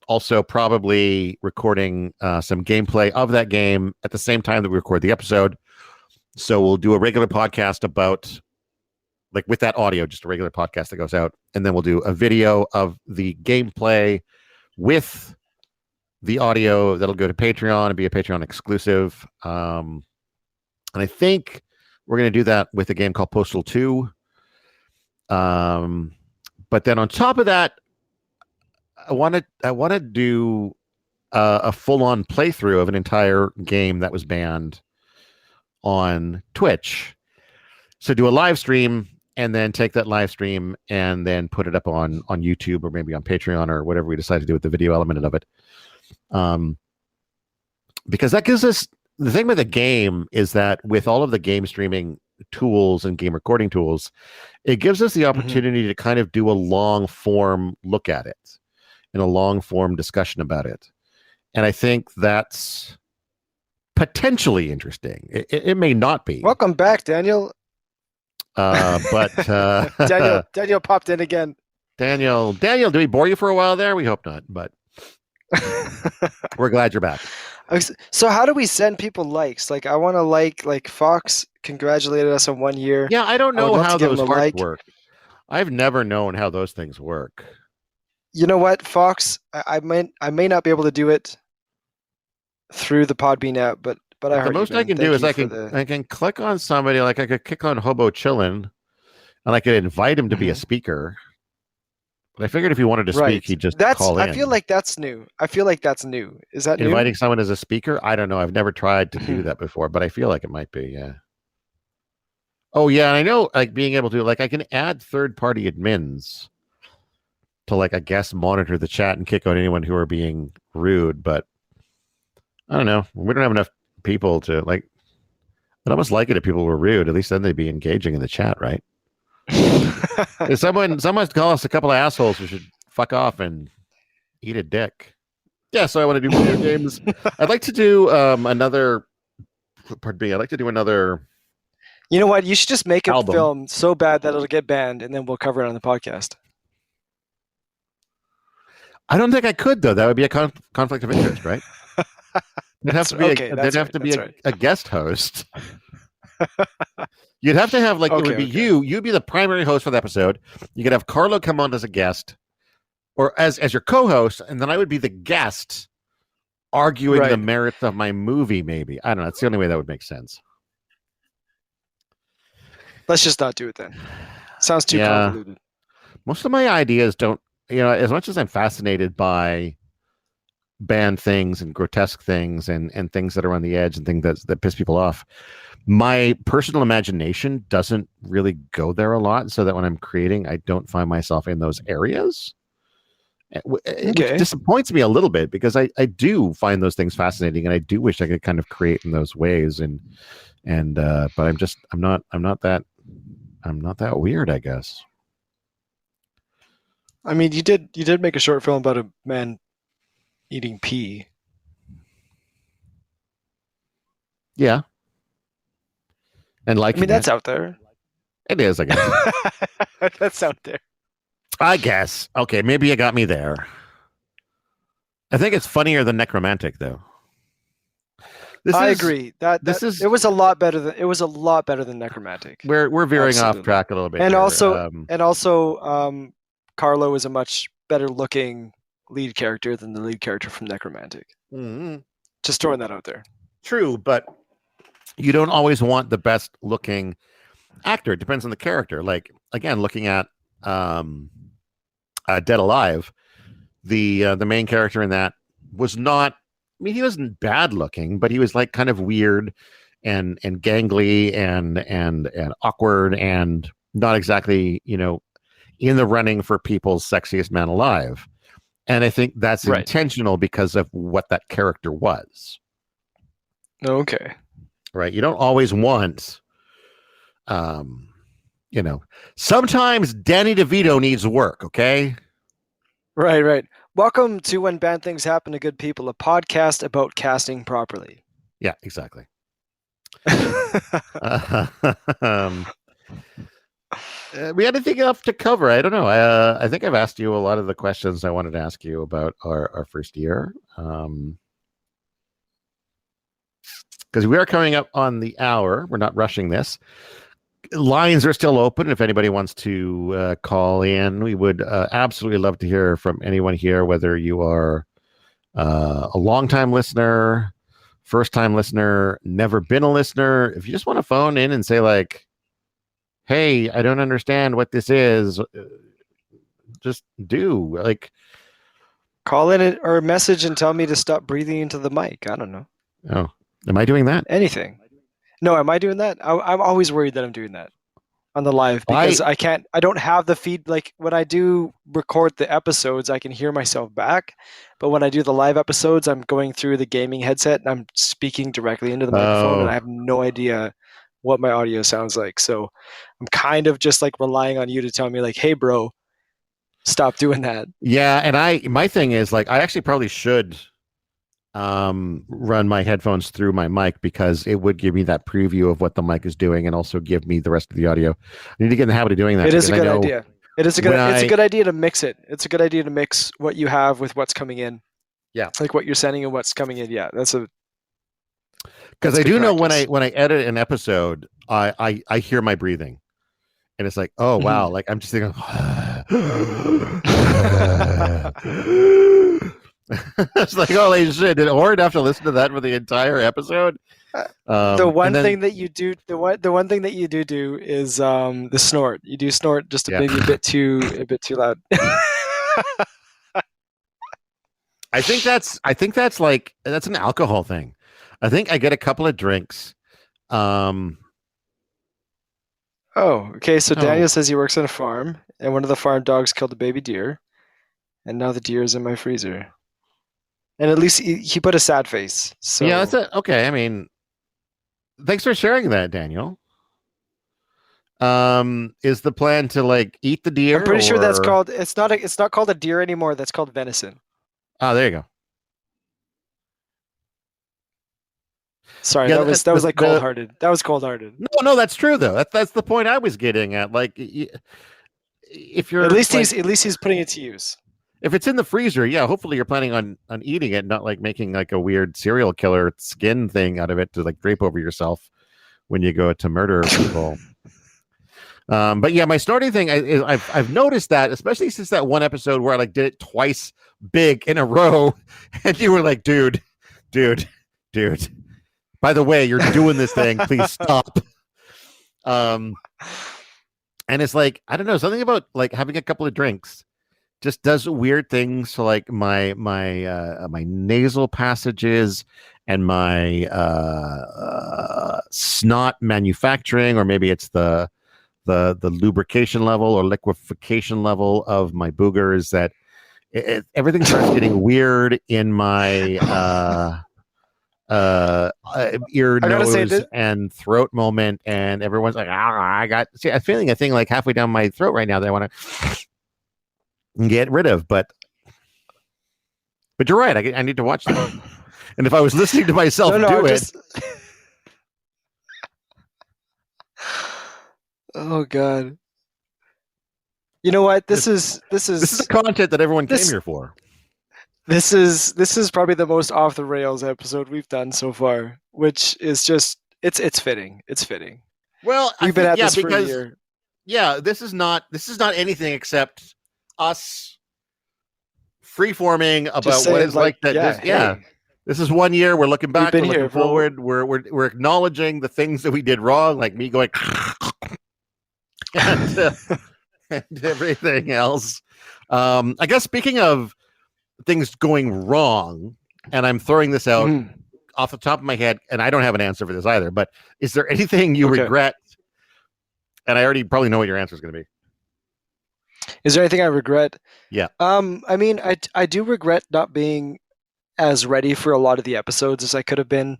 Also, probably recording some gameplay of that game at the same time that we record the episode. So we'll do a regular podcast about like with that audio, just a regular podcast that goes out, and then we'll do a video of the gameplay with the audio that'll go to Patreon and be a Patreon exclusive. And I think we're going to do that with a game called Postal 2. Um, but then on top of that, I want to do a full on playthrough of an entire game that was banned on Twitch. So do a live stream and then take that live stream and then put it up on YouTube or maybe on Patreon or whatever we decide to do with the video element of it. Um, because that gives us the thing with the game is that with all of the game streaming tools and game recording tools, it gives us the Mhm. opportunity to kind of do a long form look at it and a long form discussion about it. And I think that's potentially interesting. It may not be, Welcome back, Daniel. but Daniel popped in again. Daniel, do we bore you for a while there? We hope not, but we're glad you're back. So how do we send people likes? Like I want to like Fox congratulated us on 1 year. Yeah, I don't I would know love to how give him those a hearts like. work. I've never known how those things work. You know what, Fox? I may not be able to do it through the Podbean app, but but I The heard you, most I man. can do Thank is you for the. I can click on somebody, like I could click on Hobo Chillin, and I could invite him to be a Mhm. speaker. But I figured if he wanted to speak, Right. he'd just That's. call I feel in. like that's new. I feel like that's new. Is that new? Inviting someone as a speaker, I don't know. I've never tried to do Mhm. that before, but I feel like it might be. Yeah. Oh yeah, and I know like being able to, like, I can add third party admins to, like, I guess, monitor the chat and kick out anyone who are being rude. But I don't know. We don't have enough people to, like. I'd almost like it if people were rude. At least then they'd be engaging in the chat, right? If someone call us a couple of assholes who should fuck off and eat a dick. Yeah, so I want to do video games. I'd like to do another. Pardon me. I'd like to do another You know what? You should just make a album. film so bad that it'll get banned, and then we'll cover it on the podcast. I don't think I could though. That would be a conflict of interest, right? There'd have That's to be okay. there'd That's have right. to be That's right. a guest host. You'd have to have, like, it would Okay. be Okay. you. You'd be the primary host for the episode. You could have Carlo come on as a guest, or as your co-host, and then I would be the guest arguing the Right. merits of my movie. Maybe, I don't know. That's the only way that would make sense. Let's just not do it then. Sounds too Yeah, convoluted. most of my ideas don't. As much as I'm fascinated by banned things and grotesque things and things that are on the edge and things that piss people off, my personal imagination doesn't really go there a lot, so that when I'm creating, I don't find myself in those areas, which Okay. disappoints me a little bit, because I do find those things fascinating, and I do wish I could kind of create in those ways, and but I'm not that weird, I guess. I mean, you did make a short film about a man eating pee. Yeah, and I liking mean, it. that's out there. It is, I guess. That's out there. I guess. Okay, maybe you got me there. I think it's funnier than Necromantic, though. I agree. This is it was a lot better than Necromantic. we're veering off Absolutely. track a little bit And here. also, Carlo is a much better looking lead character than the lead character from Necromantic. Mhm. Just throwing that out there. True, but you don't always want the best looking actor. It depends on the character. Like, again, looking at Dead Alive, the main character in that was not. I mean, he wasn't bad looking, but he was, like, kind of weird and gangly and awkward and not exactly, in the running for people's sexiest man alive. And I think that's Right. intentional because of what that character was. Okay. Right? You don't always want, sometimes Danny DeVito needs work. Okay. Right. Welcome to When Bad Things Happen to Good People, a podcast about casting properly. Yeah, exactly. We had anything else to cover? I don't know. I think I've asked you a lot of the questions I wanted to ask you about our first year. Because we are coming up on the hour. We're not rushing this. Lines are still open. If anybody wants to call in, we would absolutely love to hear from anyone here, whether you are a long-time listener, first-time listener, never been a listener. If you just want to phone in and say, like, hey, I don't understand what this is, just do. Like, call in or message and tell me to stop breathing into the mic. I don't know. Oh, am I doing that? Anything. No, am I doing that? I'm always worried that I'm doing that on the live because I don't have the feed. Like when I do record the episodes, I can hear myself back. But when I do the live episodes, I'm going through the gaming headset and I'm speaking directly into the microphone and I have no idea what my audio sounds like. So I'm kind of just like relying on you to tell me like, hey bro, stop doing that. Yeah, and my thing is, like, I actually probably should run my headphones through my mic, because it would give me that preview of what the mic is doing and also give me the rest of the audio. I need to get in the habit of doing that. It is a good idea. It's a good idea to mix it. It's a good idea to mix what you have with what's coming in. Yeah. Like what you're sending and what's coming in. Yeah. Because I do know when I edit an episode, I hear my breathing. And it's like, oh wow, like I'm just thinking it's like, holy shit, did Oren have to listen to that for the entire episode? The And one then thing that you do, the one thing that you do is the snort. You do snort just yeah, maybe a bit too loud. I think that's like that's an alcohol thing. I think I get a couple of drinks. Um, Oh, okay. So oh Daniel says he works on a farm, and one of the farm dogs killed a baby deer, and now the deer is in my freezer. And at least he put a sad face. yeah, that's So it. Okay, I mean, thanks for sharing that, Daniel. Is the plan to like eat the I'm deer pretty sure that's or called. It's not called a deer anymore. That's called venison. oh, there you go. Sorry, Yeah, that was like cold-hearted. That was cold-hearted. no, that's true though. That's the point I was getting at. Like, if you're like At least he's putting it to use. if it's in the freezer, yeah, hopefully you're planning on eating it, not like making like a weird serial killer skin thing out of it to like drape over yourself when you go to murder people. But yeah, my snorting thing, I've noticed that, especially since that one episode where I like did it twice big in a row, and you were like, dude, dude. By the way, you're doing this thing. Please stop. Um, and it's like I don't know, something about like having a couple of drinks just does weird things to like my nasal passages and my snot manufacturing, or maybe it's the lubrication level or liquefaction level of my boogers that everything starts getting weird in my ear, I gotta say nose, that and throat moment, and everyone's like, I got see, I'm feeling a thing like halfway down my throat right now that I want to get rid of, but you're right. I need to watch that. And if I was listening to myself no, do I'm it, just. Oh God. You know what? this, this is the content that everyone came this here for. this is probably the most off the rails episode we've done so far, which is just it's fitting. It's fitting. Well, I We've been think at yeah, this for a because year. yeah, this is not anything except us free-forming Just about what saying, it's like, like that yeah, this yeah. hey, This is 1 year. We're looking we've back. been We're looking here for. forward. We're acknowledging the things that we did wrong, like me going and, and everything else. I guess speaking of things going wrong, and I'm throwing this out Mhm. off the top of my head, and I don't have an answer for this either. But is there anything you Okay. regret? And I already probably know what your answer is going to be. Is there anything I regret? Yeah. I mean, I do regret not being as ready for a lot of the episodes as I could have been.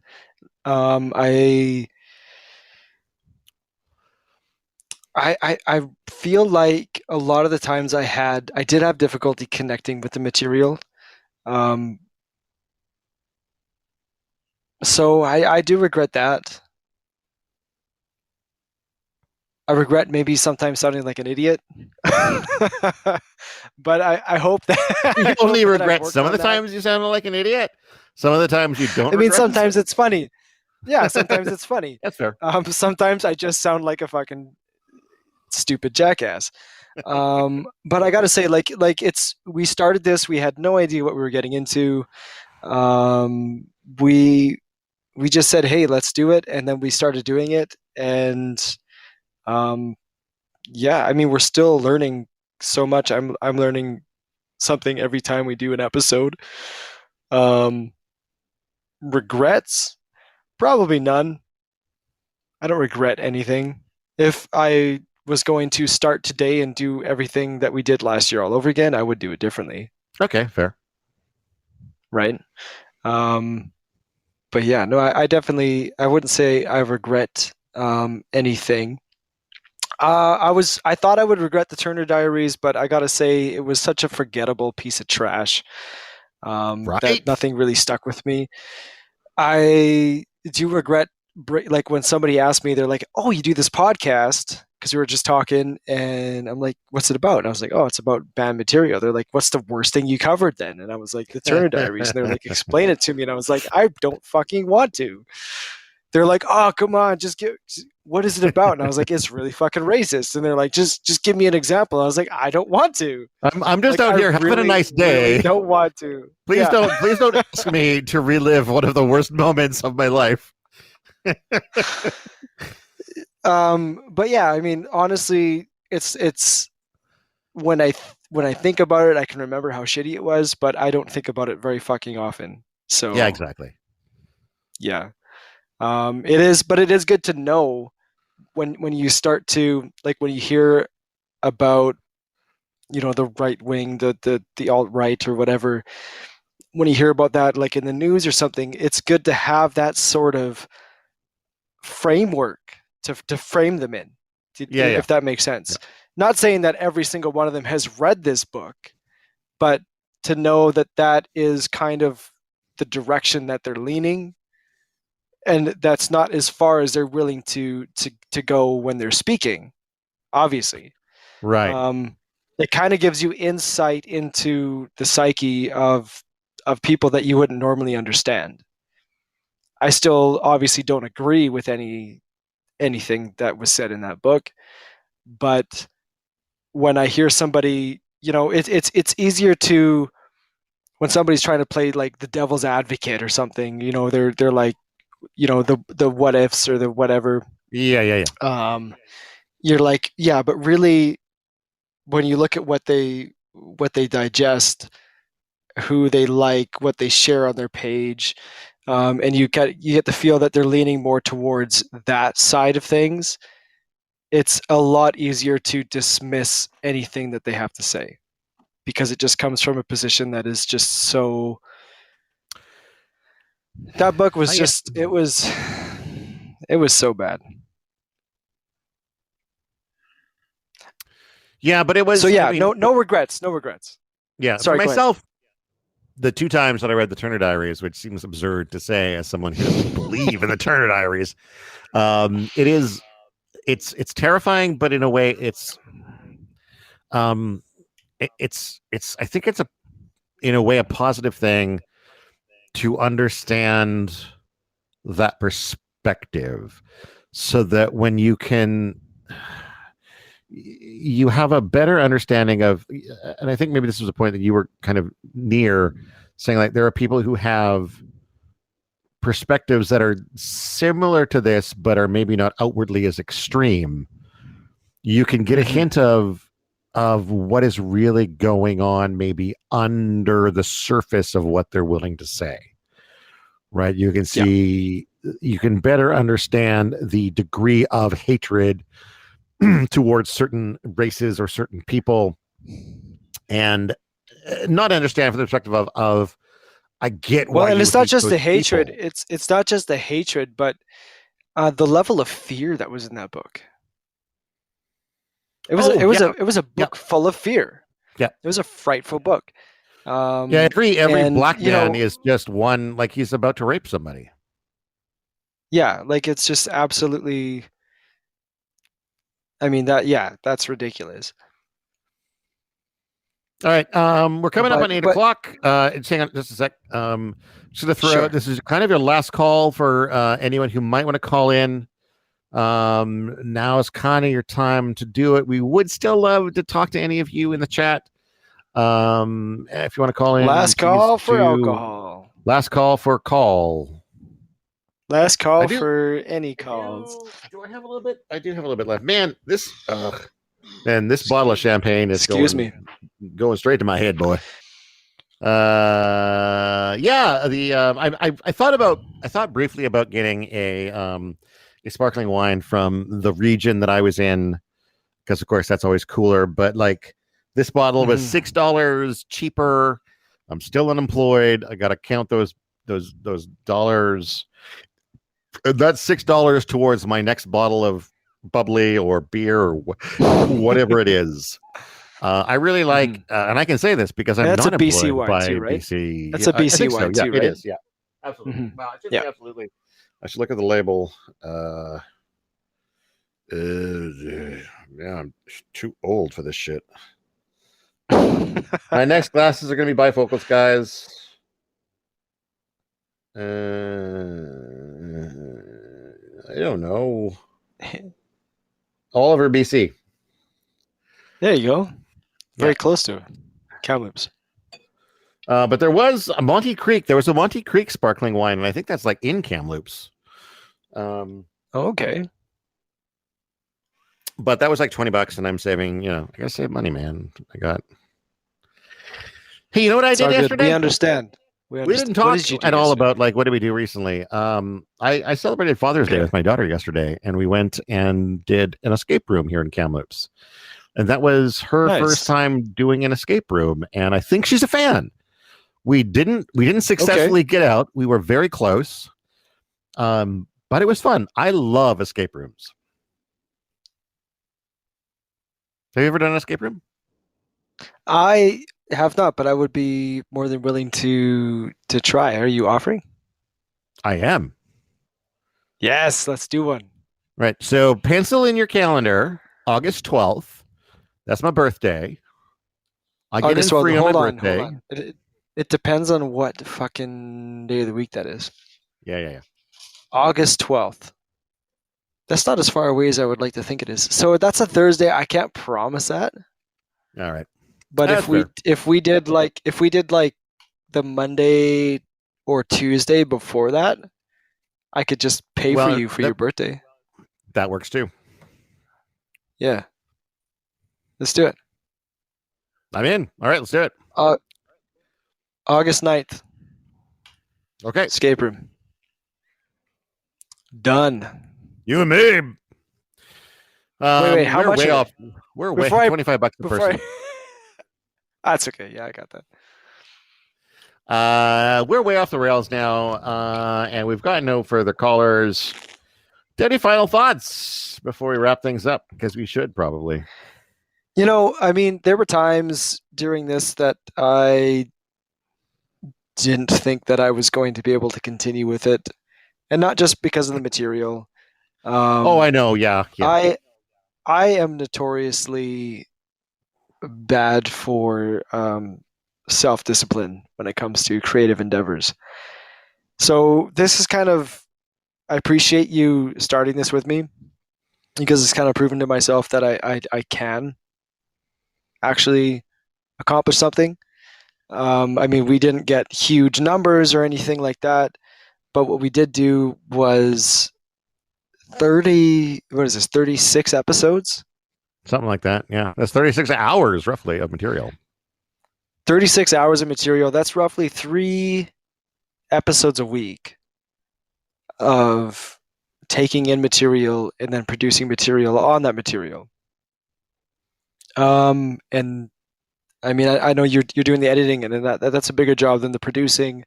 I I feel like a lot of the times I did have difficulty connecting with the material. Um, so I do regret that. I regret maybe sometimes sounding like an idiot. But I hope that You I only hope that I've regret worked some of on the that. times you sounded like an idiot. Some of the times you don't I mean, regret. sometimes it's funny. Yeah, sometimes it's funny. That's fair. Sometimes I just sound like a fucking stupid jackass. But I gotta say, it's we started this, we had no idea what we were getting into. Um, we we just said, hey, let's do it, and then we started doing it, and um, yeah, I mean, we're still learning so much. I'm learning something every time we do an episode. Um, Regrets? Probably none. I don't regret anything. If I was going to start today and do everything that we did last year all over again, I would do it differently, Okay, fair. right? Um, but yeah, no, I definitely I wouldn't say I regret anything. I thought I would regret the Turner Diaries, but I gotta say it was such a forgettable piece of trash that Right. nothing really stuck with me. I do regret like when somebody asked me, they're like, "Oh, you do this podcast?" Because we were just talking, and I'm like, "What's it about?" And I was like, "Oh, it's about band material." They're like, "What's the worst thing you covered then?" And I was like, "The Turner Diaries." And they're like, "Explain it to me." And I was like, "I don't fucking want to." They're like, "Oh, come on, just give. What is it about?" And I was like, "It's really fucking racist." And they're like, "Just give me an example." And I was like, "I don't want to. I'm just Like, out I here having a nice really day. don't want to." Yeah. Please don't ask me to relive one of the worst moments of my life. But yeah, I mean, honestly, it's when I think about it, I can remember how shitty it was, but I don't think about it very fucking often. Yeah, So exactly. yeah, it is, but it is good to know when you start to like when you hear about the right wing, the alt right or whatever. When you hear about that, like in the news or something, it's good to have that sort of framework to frame them in, Yeah, yeah, if that makes yeah. sense. Not saying that every single one of them has read this book, but to know that that is kind of the direction that they're leaning, and that's not as far as they're willing to go when they're speaking. Obviously, Right. um, it kind of gives you insight into the psyche of people that you wouldn't normally understand. I still obviously don't agree with anything that was said in that book, but when I hear somebody, it's easier to when somebody's trying to play like the devil's advocate or something. They're like the what ifs or the whatever. Yeah, yeah, yeah. Um, you're like, yeah, but really, when you look at what they digest, who they like, what they share on their page, and you get the feel that they're leaning more towards that side of things. It's a lot easier to dismiss anything that they have to say because it just comes from a position that is just so. That book was Yeah. just it was so bad. Yeah, but it So was. I yeah, mean, no regrets, no regrets. yeah. For Sorry, go ahead. myself, the two times that I read the Turner Diaries, which seems absurd to say as someone who doesn't believe in the Turner Diaries, it is. It's terrifying, but in a way, um, it's. I think it's a in a way a positive thing to understand that perspective, so that when you have a better understanding of, and I think maybe this was a point that you were kind of near, saying like there are people who have perspectives that are similar to this but are maybe not outwardly as extreme. You can get a Mm-hmm. hint of what is really going on maybe under the surface of what they're willing to say, right? You can Yeah. see, you can better understand the degree of hatred towards certain races or certain people, and not understand from the perspective of I get Well, why and you it's not hate just those the hatred. people. It's not just the hatred, but the level of fear that was in that book. It was it Oh was yeah, a it was a yeah, book full of fear. yeah, It was a frightful book. yeah. Every And black man is just one, like he's about to rape somebody. yeah, like it's just absolutely. I mean yeah, that's ridiculous. All right, we're coming up But on 8 but o'clock. Just hang on just a sec. Just gonna throw out, sure. this is kind of your last call for anyone who might want to call in. Now is kind of your time to do it. We would still love to talk to any of you in the chat. If you want to call in, Last please call for do. alcohol. Last call for call. Last I call do. for any I calls. do. Do I have a little bit? I do have a little bit left. Man, this bottle of champagne is Excuse me. going straight to my head, boy. Yeah. I thought briefly about getting a sparkling wine from the region that I was in, because of course that's always cooler. But like, this bottle was Mhm. $6 cheaper. I'm still unemployed. I got to count those dollars. That's $6 towards my next bottle of bubbly or beer or whatever it is. I really like, Mhm. and I can say this because And I'm that's a not BC employed wine by too, right? BC. That's Yeah, a I BC think so. wine Yeah, too, it right? is. Yeah, absolutely. Hmm. Well, I should Yeah. say absolutely. I should look at the label. Yeah, I'm too old for this shit. My next glasses are going to be bifocals, guys. I don't know. Oliver, BC. There you go. Yeah. Very close to Kamloops. But there was a Monty Creek. There was a Monty Creek sparkling wine, and I think that's like in Kamloops. Um, Okay. but that was like $20, and I'm saving. I gotta save money, man. I got. Hey, you know what I It's did all good. We yesterday? understand. We We didn't understand. What talk did you do at all yesterday? about like what did we do recently. I celebrated Father's Day Okay. with my daughter yesterday, and we went and did an escape room here in Kamloops, and that was her first Nice. time doing an escape room, and I think she's a fan. We didn't Okay. successfully get out. We were very close, but it was fun. I love escape rooms. Have you ever done an escape room? I have not, but I would be more than willing to try. Are you offering? I am. Yes, let's do one. Right. So pencil in your calendar, August 12th. That's my birthday. I get in August 12th. free on my Hold on, hold birthday. on. It depends on what fucking day of the week that is. Yeah, yeah, August 12th. That's not as far away as I would like to think it is. So that's a Thursday. I can't promise that. yeah. All right. But That's fair. if we did like the Monday or Tuesday before that, I could just pay for Well, you for that your birthday. that works too. Yeah, let's do it. I'm in. All right, let's do it. Uh, August 9th, Okay. escape room. Done. You and me. Wait, how We're much way of it? off. We're way Before I $25 a before I person. That's okay. Yeah, I got that. We're way off the rails now, and we've got no further callers. Any final thoughts before we wrap things up? Because we should probably. I mean, there were times during this that I didn't think that I was going to be able to continue with it, and not just because of the material. Oh, Um, I know. Yeah, yeah. I I am notoriously bad for self-discipline when it comes to creative endeavors. So this is kind of I appreciate you starting this with me because it's kind of proven to myself that I can actually accomplish something. I mean, we didn't get huge numbers or anything like that, but what we did do was 30, what is this, 36 episodes? Something like that. Yeah, that's 36 hours roughly of material. 36 hours of material. That's roughly 3 episodes a week of taking in material and then producing material on that material. And I mean, I know you're doing the editing, and then that's a bigger job than the producing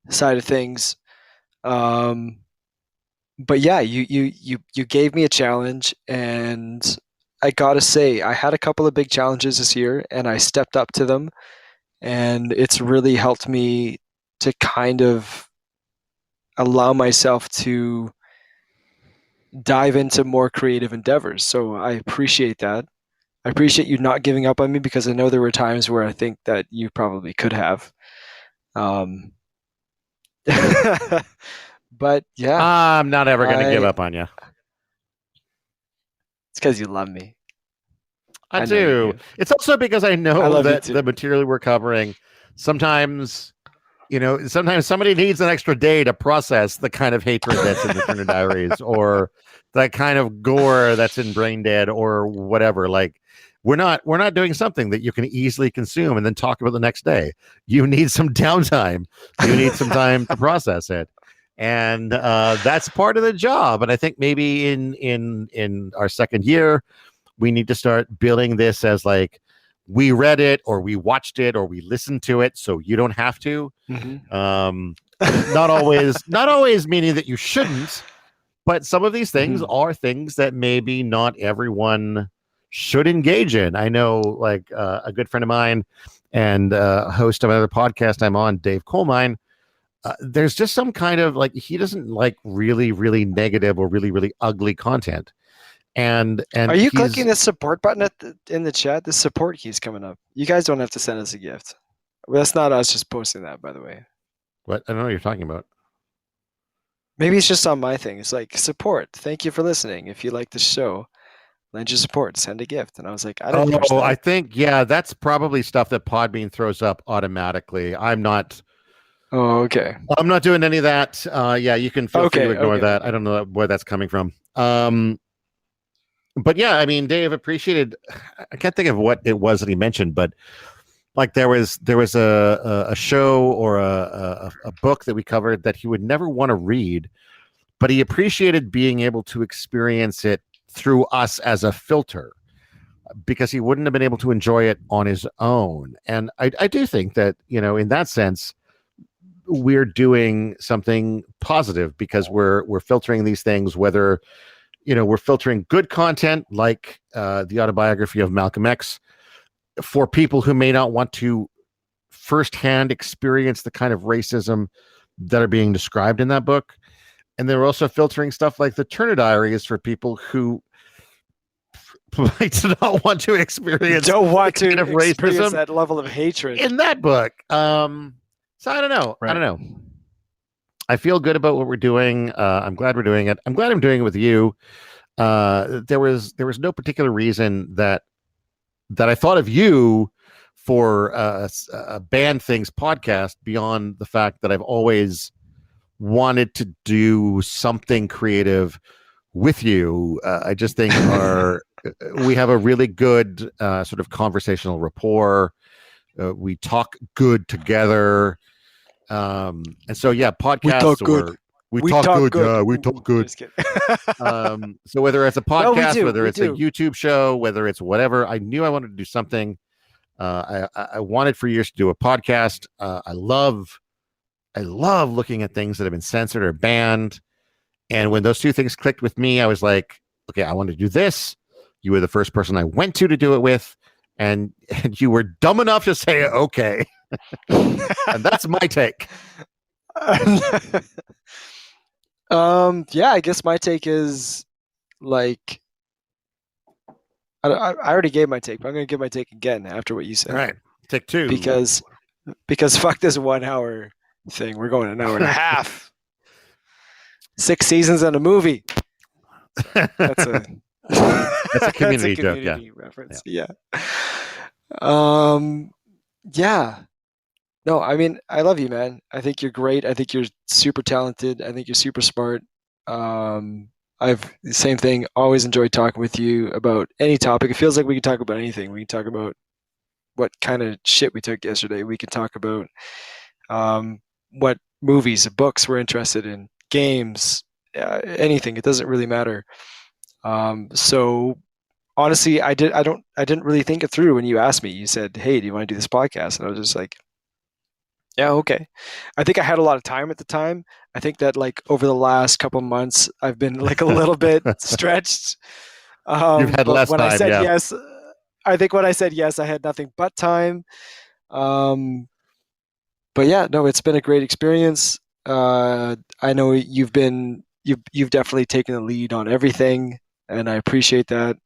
side of things. Um, but yeah, you gave me a challenge, and I gotta say, I had a couple of big challenges this year, and I stepped up to them, and it's really helped me to kind of allow myself to dive into more creative endeavors. So I appreciate that. I appreciate you not giving up on me because I know there were times where I think that you probably could have. Um, but yeah, I'm not ever going to give I up on you. it's because you love me. I I know you do. do. It's also because I I know love you that too. the material we're covering sometimes, sometimes somebody needs an extra day to process the kind of hatred that's in the Turner Diaries or that kind of gore that's in Brain Dead or whatever. Like we're not doing something that you can easily consume and then talk about the next day. You need some downtime. You need some time to process it. And that's part of the job. And I think maybe in our second year, we need to start billing this as like we read it or we watched it or we listened to it so you don't have to. Mhm. um not always meaning that you shouldn't, but some of these things Mhm. are things that maybe not everyone should engage in. I know like a good friend of mine and host of another podcast I'm on, Dave Colemine. There's just some kind of like he doesn't like really really negative or really really ugly content, and Are and you clicking he's the support button in the chat? The support key's coming up. You guys don't have to send us a gift. Well, that's not us just posting that, by the way. what I don't know what you're talking about. Maybe it's just on my thing. It's like support. Thank you for listening. If you like the show, lend your support. Send a gift. And I was like, I didn't push Oh, I that. think yeah, that's probably stuff that Podbean throws up automatically. I'm not. Oh, okay. I'm not doing any of that. Yeah, you can feel free to Okay, ignore okay, that. I okay. don't know where that's coming from. But yeah, I mean, Dave appreciated. I can't think of what it was that he mentioned, but like there was a show or a book that we covered that he would never want to read, but he appreciated being able to experience it through us as a filter because he wouldn't have been able to enjoy it on his own. And I do think that, in that sense, we're doing something positive because we're filtering these things, whether, we're filtering good content like the autobiography of Malcolm X for people who may not want to firsthand experience the kind of racism that are being described in that book. And they're also filtering stuff like the Turner Diaries for people who might not want to experience Don't the want kind to of experience racism that level of hatred. in that book. So I don't know. I Right. don't know. I feel good about what we're doing. I'm glad we're doing it. I'm glad I'm doing it with you. There was no particular reason that I thought of you for a Band Things podcast beyond the fact that I've always wanted to do something creative with you. I just think we have a really good sort of conversational rapport. We talk good together. And so, yeah, We talk podcasts good. or we We talk talk good. good. Yeah, we talk good. Just kidding. So whether it's a No, we podcast, do. whether We it's a do. YouTube show, whether it's whatever, I knew I wanted to do something. I wanted for years to do a podcast. I love looking at things that have been censored or banned. And when those two things clicked with me, I was like, okay, I want to do this. You were the first person I went to do it with, and you were dumb enough to say okay. And that's my take. Yeah, I guess my take is like I already gave my take, but I'm gonna give my take again after what you All said right, take two. because fuck this 1 hour thing. We're going an hour and a half. 6 seasons and a movie. That's a That's a that's a community joke. Yeah. community Yeah. reference. Yeah. Um. Yeah. No, I mean, I love you, man. I think you're great. I think you're super talented. I think you're super smart. Um, I've same thing. Always enjoyed talking with you about any topic. It feels like we can talk about anything. We can talk about what kind of shit we took yesterday. We can talk about what movies, books we're interested in, games, anything. It doesn't really matter. So honestly, I didn't really think it through when you asked me. You said, "Hey, do you want to do this podcast?" And I was just like, yeah, okay. I think I had a lot of time at the time. I think that like over the last couple months, I've been like a little bit stretched. You've had But less when I time. said Yeah. yes, I think when I said yes, I had nothing but time. Um, but yeah, no, it's been a great experience. I know you've definitely taken the lead on everything, and I appreciate that.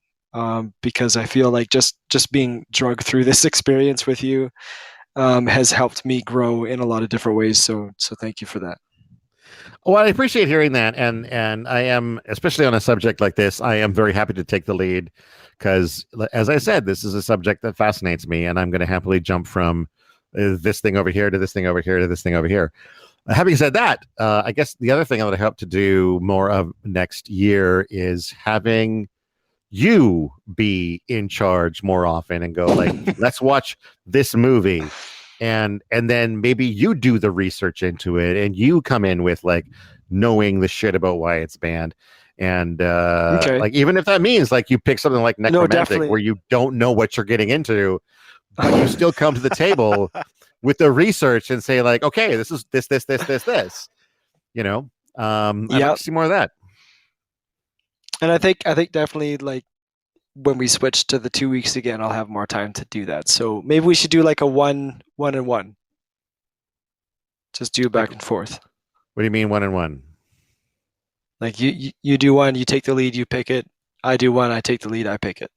Because I feel like just being drugged through this experience with you has helped me grow in a lot of different ways. So thank you for that. Well, I appreciate hearing that, and I am, especially on a subject like this, I am very happy to take the lead because, as I said, this is a subject that fascinates me, and I'm going to happily jump from this thing over here to this thing over here to this thing over here. Having said that, I guess the other thing I would hope to do more of next year is having you be in charge more often and go like, let's watch this movie, and then maybe you do the research into it and you come in with like knowing the shit about why it's banned. And Okay. like even if that means like you pick something like No, Necromantic where definitely. you don't know what you're getting into, but you still come to the table with the research and say like, okay, this is this. I'd like Yeah. to see more of that. And I think definitely like when we switch to the 2 weeks again, I'll have more time to do that. So maybe we should do like a one and one. Just do Like, back and forth. what do you mean one and one? Like you do one, you take the lead, you pick it. I do one, I take the lead, I pick it.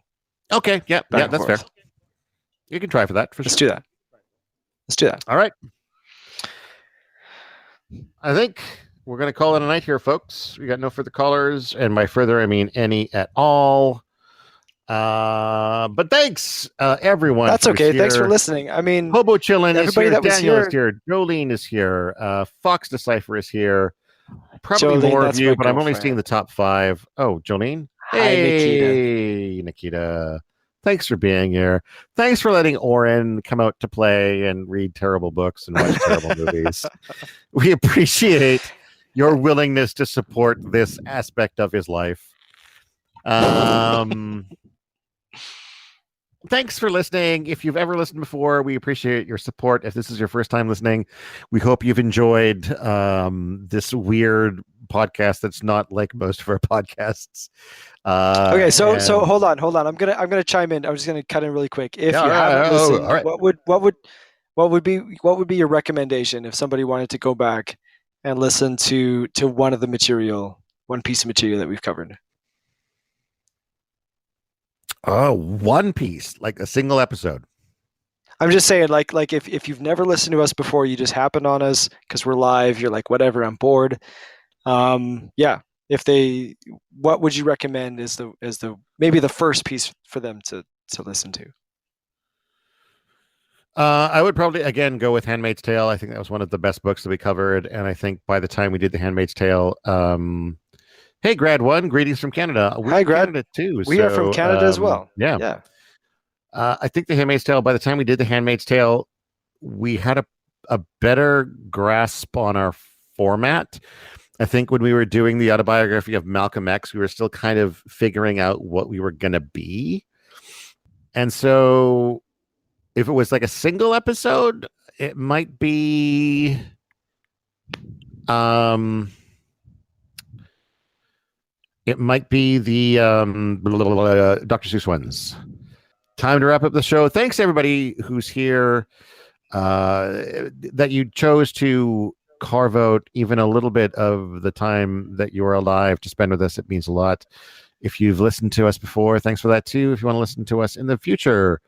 Okay, yeah, Back yeah, and that's fair. forth. You can try for that for Let's sure. do that. Let's do that. All right. I think we're going to call it a night here, folks. We got no further callers, and by further, I mean any at all. But thanks, everyone That's who's okay. Thanks for here. listening. I mean, Hobo Chillin is everybody here. that was Daniel is here, here. Jolene is here. Fox Decipher is here. Probably Jolene, more of that's you, my but I'm only seeing girlfriend. the top 5. Oh, Jolene. Hi, Nikita. Hey, Nikita. Thanks for being here. Thanks for letting Oren come out to play and read terrible books and watch terrible movies. We appreciate your willingness to support this aspect of his life. Thanks for listening. If you've ever listened before, we appreciate your support. If this is your first time listening, we hope you've enjoyed this weird podcast that's not like most of our podcasts. Okay, so And hold on. I'm gonna chime in. I'm just gonna cut in really quick. If yeah, you all right, haven't all listened, right. what would be your recommendation if somebody wanted to go back and listen to one piece of material that we've covered? Oh, One Piece, like a single episode. I'm just saying, like if you've never listened to us before, you just happened on us because we're live. You're like, whatever, I'm bored. Yeah. If they, what would you recommend as the maybe the first piece for them to listen to? I would probably again go with Handmaid's Tale. I think that was one of the best books that we covered, and I think by the time we did the Handmaid's Tale, hey, Grad One, greetings from Canada. We're Hi, in Grad. Canada too, We are from so Canada as well. yeah. Yeah. I think the Handmaid's Tale. By the time we did the Handmaid's Tale, we had a better grasp on our format. I think when we were doing the autobiography of Malcolm X, we were still kind of figuring out what we were going to be, and so if it was like a single episode, it might be um the Dr. Seuss ones. Time to wrap up the show. Thanks everybody who's here, that you chose to carve out even a little bit of the time that you're alive to spend with us. It means a lot. If you've listened to us before, thanks for that too. If you want to listen to us in the future,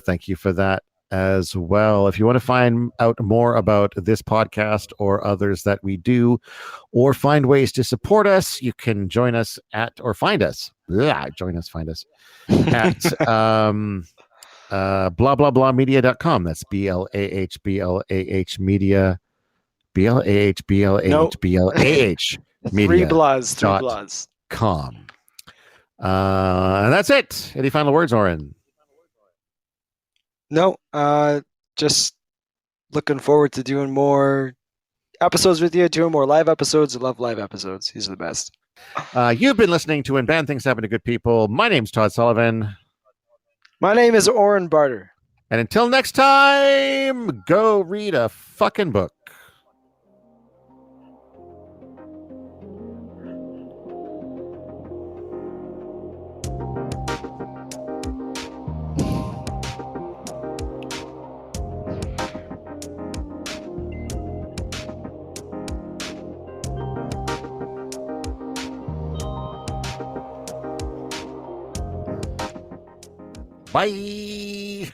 thank you for that as well. If you want to find out more about this podcast or others that we do, or find ways to support us, you can join us at, or find us. Join us, find us at blah blah blah media.com. That's BLAH media, No, BLAH three media blahs, three dot blahs. com. And that's it. Any final words, Oren? No, just looking forward to doing more episodes with you, doing more live episodes. I love live episodes. These are the best. You've been listening to When Bad Things Happen to Good People. My name's Todd Sullivan. My name is Oren Barter. And until next time, go read a fucking book. Bye.